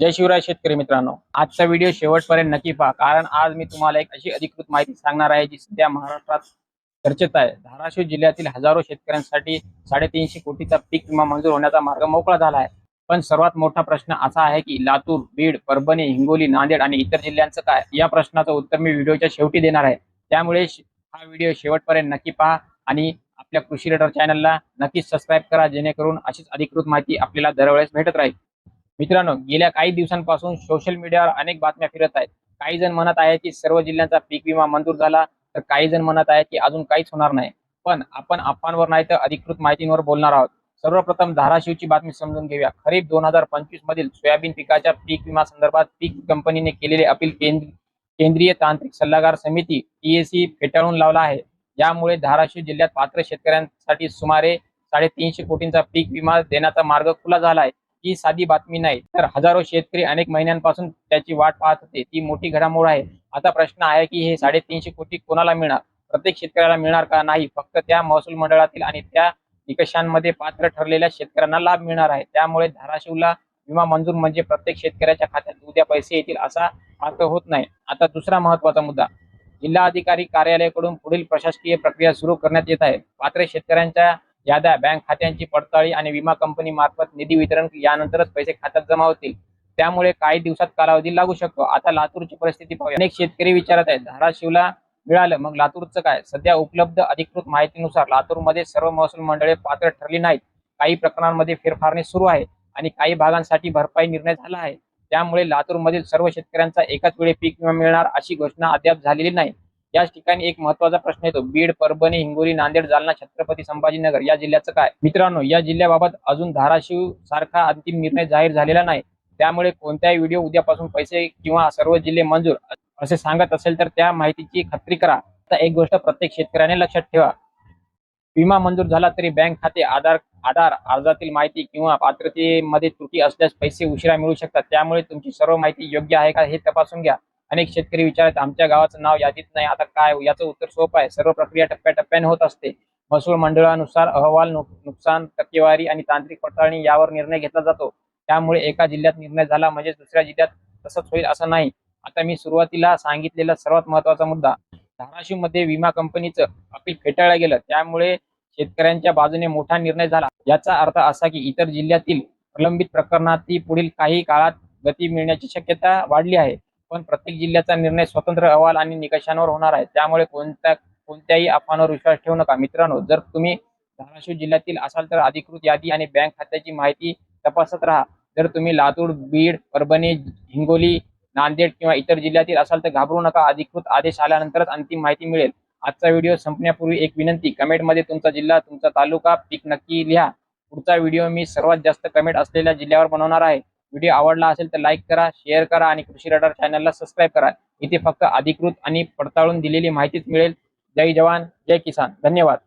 जय शिवराय शेतकरी मित्रांनो, आजचा व्हिडिओ शेवटपर्यंत नक्की पहा, कारण आज मी तुम्हाला एक अशी अधिकृत माहिती सांगणार आहे जी सध्या महाराष्ट्रात चर्चेत आहे। धाराशिव जिल्ह्यातील हजारो शेतकऱ्यांसाठी 350 कोटीचा पीक विमा मंजूर होण्याचा मार्ग मोकळा झाला आहे। पण सर्वात मोठा प्रश्न असा आहे की लातूर, बीड, परभणी, हिंगोली, नांदेड आणि इतर जिल्ह्यांचं काय? या प्रश्नाचं उत्तर मी व्हिडिओच्या शेवटी देणार आहे। त्यामुळे हा व्हिडिओ शेवटपर्यंत नक्की पहा आणि आपल्या कृषी रडार चॅनलला नक्कीच सबस्क्राईब करा, जेणेकरून अशीच अधिकृत माहिती आपल्याला दरवेळेस भेटत राहील। मित्रांनो, गेल्या काही दिवसांपासून सोशल मीडियावर अनेक बातम्या फिरत आहेत। काही जण म्हणत आहेत की सर्व जिल्ह्यांचा पीक विमा मंजूर झाला, तर काही जण म्हणत आहेत की अजून काहीच होणार नाही। पण आपण अफवांवर नाही तर अधिकृत माहितीवर बोलणार आहोत। सर्वप्रथम धाराशिवची बातमी समजून घेऊया। खरीप 2025 मधील सोयाबीन पिकाच्या पीक विमा संदर्भात पीक कंपनीने केलेले अपील केंद्रीय तांत्रिक सल्लागार समिती TAC फेटाळून लावला आहे। यामुळे धाराशिव जिल्ह्यात पात्र शेतकऱ्यांसाठी सुमारे 350 कोटींचा पीक विमा देण्याचा मार्ग खुला झाला आहे। ही साधी बातमी नाही, तर हजारो शेतकरी अनेक महिन्यांपासून त्याची वाट पाहत होते। ती मोठी घडामोड आहे। आता प्रश्न आहे की हे 350 कोटी कोणाला मिळणार? प्रत्येक शेतकऱ्याला मिळणार का? नाही, फक्त त्या महसूल मंडळातील आणि त्या निकषांमध्ये पात्र ठरलेल्या शेतकऱ्यांना लाभ मिळणार आहे। त्यामुळे धाराशिवला विमा मंजूर म्हणजे प्रत्येक शेतकऱ्याच्या खात्यात उद्या पैसे येतील असा अर्थ होत नाही। आता दुसरा महत्त्वाचा मुद्दा, जिल्हाधिकारी कार्यालयाकडून पुढील प्रशासकीय प्रक्रिया सुरू करण्यात येत आहे। पात्र शेतकऱ्यांच्या याद्या, बँक खात्यांची पडताळणी आणि विमा कंपनी मार्फत निधी वितरण यानंतरच पैसे खात्यात जमा होतील। त्यामुळे काही दिवसात कालावधी लागू शकतो। आता लातूरची परिस्थिती पाहूया। अनेक शेतकरी विचारत आहेत, धाराशिवला मिळालं, मग लातूरचं काय? सध्या उपलब्ध अधिकृत माहितीनुसार लातूरमध्ये सर्व महसूल मंडळे पात्र ठरली नाहीत। काही प्रकरणांमध्ये फेरफारणी सुरू आहे आणि काही भागांसाठी भरपाई निर्णय झाला आहे। त्यामुळे लातूरमधील सर्व शेतकऱ्यांचा एकाच वेळी पीक विमा मिळणार अशी घोषणा अद्याप झालेली नाही। याच ठिकाणी एक महत्त्वाचा प्रश्न येतो, बीड, परभणी, हिंगोली, नांदेड, जालना, छत्रपती संभाजीनगर या जिल्ह्याचं काय? मित्रांनो, या जिल्ह्याबाबत अजून धाराशिव सारखा अंतिम निर्णय जाहीर झालेला नाही। त्यामुळे कोणत्याही व्हिडिओ उद्यापासून पैसे किंवा सर्व जिल्हे मंजूर असे सांगत असेल तर त्या माहितीची खात्री करा। आता एक गोष्ट प्रत्येक शेतकऱ्याने लक्षात ठेवा, विमा मंजूर झाला तरी बँक खाते, आधार अर्जातील माहिती किंवा पात्रतेमध्ये त्रुटी असल्यास पैसे उशिरा मिळू शकतात। त्यामुळे तुमची सर्व माहिती योग्य आहे का हे तपासून घ्या। अनेक शेतकरी विचारतात, आमच्या गावाचं नाव यादीत नाही, आता काय? याचं उत्तर सोपं आहे। सर्व प्रक्रिया टप्प्याटप्प्याने होत असते। महसूल मंडळानुसार अहवाल, नुकसान टक्केवारी आणि तांत्रिक पडताळणी यावर निर्णय घेतला जातो। त्यामुळे एका जिल्ह्यात निर्णय झाला म्हणजे दुसऱ्या जिल्ह्यात तसंच होईल असं नाही। आता मी सुरुवातीला सांगितलेला सर्वात महत्त्वाचा मुद्दा, धाराशिवमध्ये विमा कंपनीचं अपील फेटाळलं गेलं, त्यामुळे शेतकऱ्यांच्या बाजूने मोठा निर्णय झाला। याचा अर्थ असा की इतर जिल्ह्यातील प्रलंबित प्रकरणातही पुढील काही काळात गती मिळण्याची शक्यता वाढली आहे। पण प्रत्येक जिल्ह्याचा निर्णय स्वतंत्र अहवाल आणि निकषांवर होणार आहे। त्यामुळे कोणत्याही अफवांवर विश्वास ठेवू नका। मित्रांनो, जर तुम्ही धाराशिव जिल्ह्यातील असाल तर अधिकृत यादी आणि बँक खात्याची माहिती तपासत राहा। जर तुम्ही लातूर, बीड, परभणी, हिंगोली, नांदेड किंवा इतर जिल्ह्यातील असाल तर घाबरू नका। अधिकृत आदेश आल्यानंतरच अंतिम माहिती मिळेल। आजचा व्हिडिओ संपण्यापूर्वी एक विनंती, कमेंटमध्ये तुमचा जिल्हा, तुमचा तालुका, पीक नक्की लिहा। पुढचा व्हिडिओ मी सर्वात जास्त कमेंट असलेल्या जिल्ह्यावर बनवणार आहे। व्हिडिओ आवडला असेल तर लाईक करा, शेअर करा आणि कृषी रडार चॅनलला सबस्क्राईब करा। इथे फक्त अधिकृत आणि पडताळून दिलेली माहितीच मिळेल। जय जवान, जय किसान। धन्यवाद।